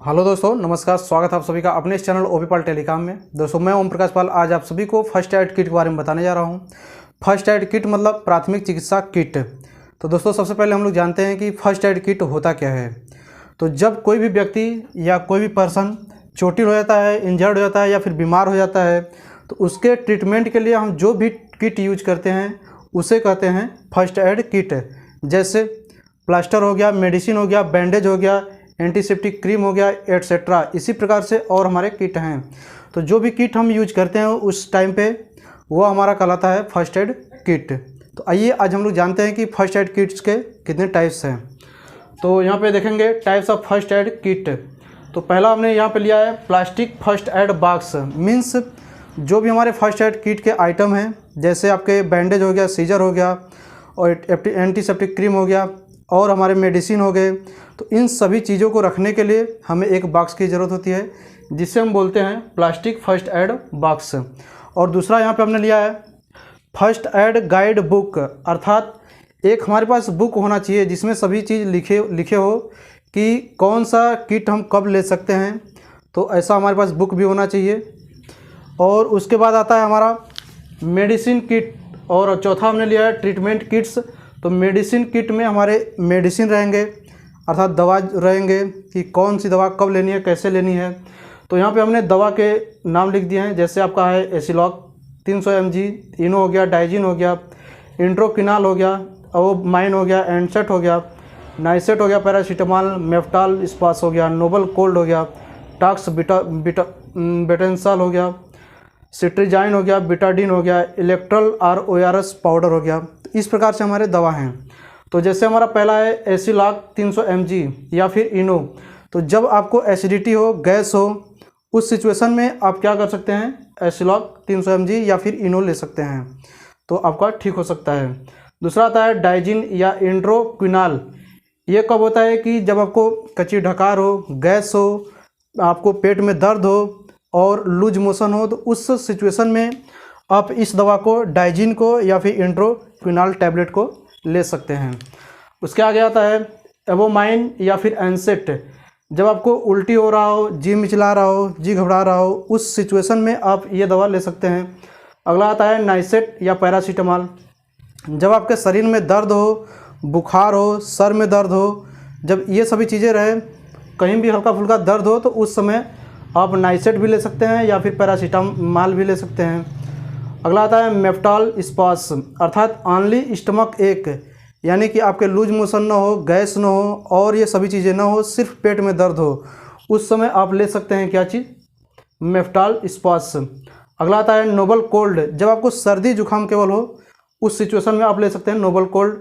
Hello दोस्तों, नमस्कार। स्वागत है आप सभी का अपने इस चैनल ओपी पाल टेलीकॉम में। दोस्तों मैं ओम प्रकाश पाल आज आप सभी को फर्स्ट एड किट के बारे में बताने जा रहा हूं। फर्स्ट एड किट मतलब प्राथमिक चिकित्सा किट। तो दोस्तों सबसे पहले हम लोग जानते हैं कि फर्स्ट एड किट होता क्या है। तो जब कोई भी व्यक्ति या कोई भी पर्सन चोटिल हो जाता है, इंजर्ड हो जाता है या फिर बीमार हो जाता है, तो उसके ट्रीटमेंट के लिए हम जो भी किट यूज करते हैं उसे कहते हैं फर्स्ट एड किट। जैसे प्लास्टर हो गया, मेडिसिन हो गया, बैंडेज हो गया, एंटीसेप्टिक क्रीम हो गया, एट्सेट्रा। इसी प्रकार से और हमारे किट हैं। तो जो भी किट हम यूज करते हैं उस टाइम पे वो हमारा कहलाता है फर्स्ट एड किट। तो आइए आज हम लोग जानते हैं कि फर्स्ट एड किट्स के कितने टाइप्स हैं। तो यहाँ पे देखेंगे types of first aid kit. तो पहला हमने यहाँ पे लिया है plastic first aid box. Means जो भी हमारे फर्स्ट एड किट के आइटम हैं, जैसे आपके बैंडेज हो गया, सीजर हो गया और एंटीसेप्टिक क्रीम हो गया और हमारे मेडिसिन हो गए, तो इन सभी चीज़ों को रखने के लिए हमें एक बॉक्स की ज़रूरत होती है जिसे हम बोलते हैं प्लास्टिक फर्स्ट एड बॉक्स। और दूसरा यहाँ पे हमने लिया है फर्स्ट एड गाइड बुक। अर्थात एक हमारे पास बुक होना चाहिए जिसमें सभी चीज़ लिखे हो कि कौन सा किट हम कब ले सकते हैं। तो ऐसा हमारे पास बुक भी होना चाहिए। और उसके बाद आता है हमारा मेडिसिन किट। और चौथा हमने लिया है ट्रीटमेंट किट्स। तो मेडिसिन किट में हमारे मेडिसिन रहेंगे, अर्थात दवा रहेंगे कि कौन सी दवा कब लेनी है, कैसे लेनी है। तो यहाँ पे हमने दवा के नाम लिख दिए हैं। जैसे आपका है एसिलॉक 300 mg, इनो हो गया, डाइजिन हो गया, इंट्रोक्विनाल हो गया, ओमाइन हो गया, एंडसेट हो गया, नाइसेट हो गया, पैरासीटामॉल, मेफ्टाल स्पास हो गया, नोबल कोल्ड हो गया, टॉक्स बेटेंसाल हो गया, सिट्रीजाइन हो गया, बिटाडीन हो गया, इलेक्ट्रल और ORS पाउडर हो गया। तो इस प्रकार से हमारे दवा हैं। तो जैसे हमारा पहला है एसिलॉक 300 mg या फिर इनो। तो जब आपको एसिडिटी हो, गैस हो, उस सिचुएशन में आप क्या कर सकते हैं, एसिलॉक 300 mg या फिर इनो ले सकते हैं, तो आपका ठीक हो सकता है। दूसरा आता है डाइजिन या इंट्रोक्विनाल। ये कब होता है कि जब आपको कच्ची ढकार हो, गैस हो, आपको पेट में दर्द हो और लूज मोशन हो, तो उस सिचुएशन में आप इस दवा को, डाइजिन को या फिर इंट्रोक्विनाल टैबलेट को ले सकते हैं। उसके आगे आता है एवोमाइन या फिर एनसेट। जब आपको उल्टी हो रहा हो, जी मिचला रहा हो, जी घबरा रहा हो, उस सिचुएशन में आप ये दवा ले सकते हैं। अगला आता है नाइसेट या पैरासीटामॉल। जब आपके शरीर में दर्द हो, बुखार हो, सर में दर्द हो, जब ये सभी चीज़ें रहे, कहीं भी हल्का फुल्का दर्द हो, तो उस समय आप नाइसेट भी ले सकते हैं या फिर पैरासीटामॉल भी ले सकते हैं। अगला आता है मेफ्टाल स्पास, अर्थात ऑनली स्टमक एक, यानी कि आपके लूज मोशन ना हो, गैस ना हो और ये सभी चीज़ें ना हो, सिर्फ पेट में दर्द हो, उस समय आप ले सकते हैं क्या चीज़, मेफ्टाल स्पास। अगला आता है नोबल कोल्ड। जब आपको सर्दी जुकाम केवल हो, उस सिचुएशन में आप ले सकते हैं नोबल कोल्ड।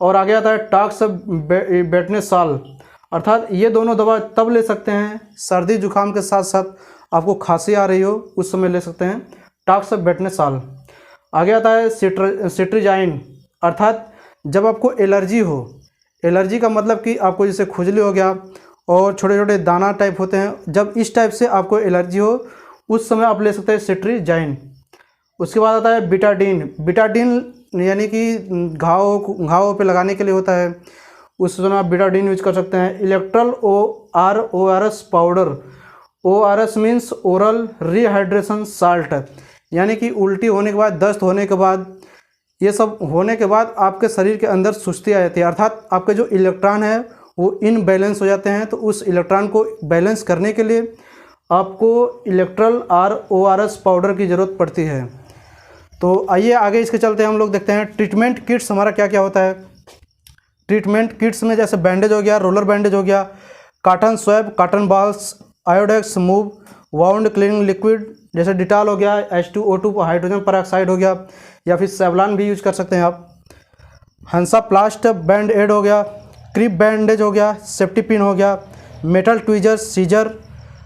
और आगे आता है टॉक्स बेटेंसाल, अर्थात ये दोनों दवा तब ले सकते हैं सर्दी जुकाम के साथ साथ आपको खांसी आ रही हो, उस समय ले सकते हैं टॉक्स बेटेंसाल। आगे आता है सिट्रीजाइन, अर्थात जब आपको एलर्जी हो, एलर्जी का मतलब कि आपको जैसे खुजली हो गया और छोटे छोटे दाना टाइप होते हैं, जब इस टाइप से आपको एलर्जी हो उस समय आप ले सकते हैं सिट्रीजाइन। उसके बाद आता है बिटाडीन। बिटाडीन यानी कि घाव पे लगाने के लिए होता है, उस समय आप बिटाडीन यूज कर सकते हैं। Electral ORS powder. ORS means oral rehydration salt, यानी कि उल्टी होने के बाद, दस्त होने के बाद, ये सब होने के बाद आपके शरीर के अंदर सुस्ती आ जाती है, अर्थात आपके जो इलेक्ट्रॉन है वो इनबैलेंस हो जाते हैं। तो उस इलेक्ट्रॉन को बैलेंस करने के लिए आपको इलेक्ट्रल और ORS पाउडर की ज़रूरत पड़ती है। तो आइए आगे इसके चलते हम लोग देखते हैं ट्रीटमेंट किट्स हमारा क्या क्या होता है। ट्रीटमेंट किट्स में जैसे बैंडेज हो गया, रोलर बैंडेज हो गया, cotton swab, cotton balls, Iodex move, wound cleaning liquid जैसे डिटॉल हो गया, H2O2 हाइड्रोजन परऑक्साइड हो गया, या फिर सेवलान भी यूज कर सकते हैं आप। हंसा प्लास्ट बैंड एड हो गया, क्रिप बैंडेज हो गया, सेफ्टी पिन हो गया, मेटल ट्वीजर, सीजर,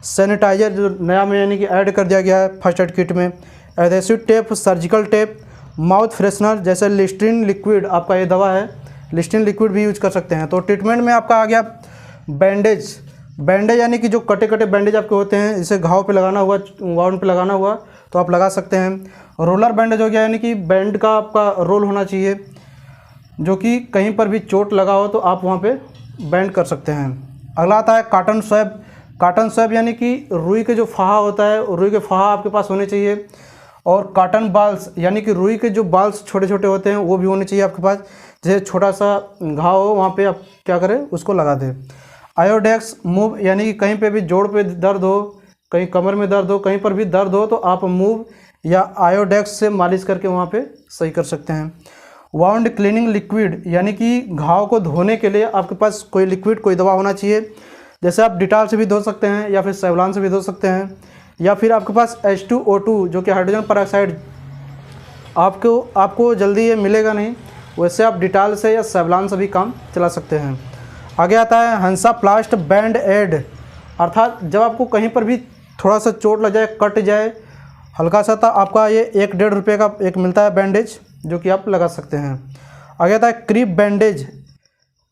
सैनिटाइजर जो नया में यानी कि ऐड कर दिया गया है फर्स्ट एड किट में, adhesive tape, surgical tape, mouth freshener जैसे लिस्ट्रीन लिक्विड, आपका ये दवा है, लिस्ट्रीन लिक्विड भी यूज कर सकते हैं। तो ट्रीटमेंट में आपका आ गया बैंडेज। बैंडेज यानी कि जो कटे कटे बैंडेज आपके होते हैं, जैसे घाव पे लगाना हुआ, वाउंड पे लगाना हुआ, तो आप लगा सकते हैं। रोलर बैंडेज हो गया, यानी कि बैंड का आपका रोल होना चाहिए, जो कि कहीं पर भी चोट लगा हो तो आप वहाँ पे बैंड कर सकते हैं। अगला आता है कॉटन स्वैब। कॉटन स्वैब यानी कि रुई के जो फाहा होता है, रुई के फाहा आपके पास होने चाहिए। और कॉटन बाल्स यानी कि रुई के जो बाल्स छोटे छोटे होते हैं वो भी होने चाहिए आपके पास। जैसे छोटा सा घाव हो वहाँ पे आप क्या करें, उसको लगा दें। आयोडेक्स मूव यानी कि कहीं पे भी जोड़ पे दर्द हो, कहीं कमर में दर्द हो, कहीं पर भी दर्द हो तो आप मूव या आयोडेक्स से मालिश करके वहाँ पे सही कर सकते हैं। वाउंड क्लीनिंग लिक्विड यानी कि घाव को धोने के लिए आपके पास कोई लिक्विड, कोई दवा होना चाहिए। जैसे आप डिटॉल से भी धो सकते हैं या फिर सेवलॉन से भी धो सकते हैं, या फिर आपके पास H2O2 जो कि हाइड्रोजन पेरोक्साइड आपको जल्दी ये मिलेगा नहीं, वैसे आप डिटॉल से या सेवलॉन से भी काम चला सकते हैं। आगे आता है हंसाप्लास्ट बैंड एड, अर्थात जब आपको कहीं पर भी थोड़ा सा चोट लग जाए, कट जाए हल्का सा, तो आपका ये 1-1.5 रुपये का एक मिलता है बैंडेज, जो कि आप लगा सकते हैं। आगे आता है क्रीप बैंडेज।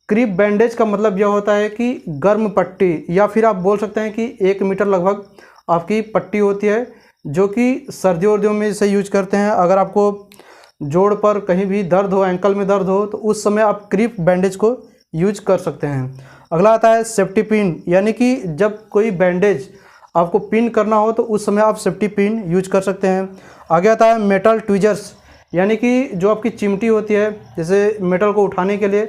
क्रीप बैंडेज का मतलब यह होता है कि गर्म पट्टी, या फिर आप बोल सकते हैं कि 1 मीटर लगभग आपकी पट्टी होती है, जो कि सर्दियों वर्दियों में इसे यूज करते हैं। अगर आपको जोड़ पर कहीं भी दर्द हो, एंकल में दर्द हो, तो उस समय आप क्रीप बैंडेज को यूज कर सकते हैं। अगला आता है सेफ्टी पिन, यानी कि जब कोई बैंडेज आपको पिन करना हो तो उस समय आप सेफ्टी पिन यूज कर सकते हैं। आगे आता है मेटल ट्विजर्स, यानी कि जो आपकी चिमटी होती है जैसे मेटल को उठाने के लिए,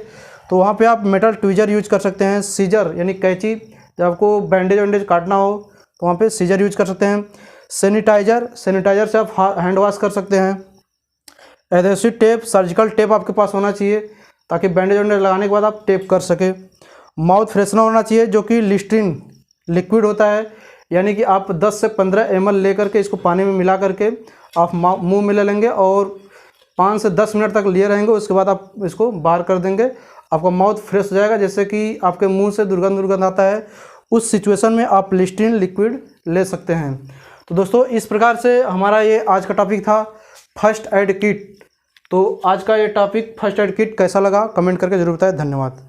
तो वहाँ पे आप मेटल ट्विजर यूज कर सकते हैं। सीजर यानी कैंची, जब आपको बैंडेज वैंडेज काटना हो तो वहाँ पे सीजर यूज कर सकते हैं। सैनिटाइजर से आप हैंड वॉश कर सकते हैं। एडहेसिव टेप, सर्जिकल टेप आपके पास होना चाहिए ताकि बैंडेज वैंडेज लगाने के बाद आप टेप कर सके। माउथ फ्रेशनर होना चाहिए जो कि लिस्ट्रीन लिक्विड होता है, यानी कि आप 10 से 15 ml लेकर के इसको पानी में मिला करके आप मुंह में ले लेंगे और 5 से 10 मिनट तक लिए रहेंगे। उसके बाद आप इसको बाहर कर देंगे, आपका माउथ फ्रेश हो जाएगा। जैसे कि आपके मुंह से दुर्गंध आता है, उस सिचुएशन में आप लिस्ट्रीन लिक्विड ले सकते हैं। तो दोस्तों इस प्रकार से हमारा ये आज का टॉपिक था फर्स्ट एड किट। तो आज का ये टॉपिक फर्स्ट एड किट कैसा लगा कमेंट करके जरूर बताएं। धन्यवाद।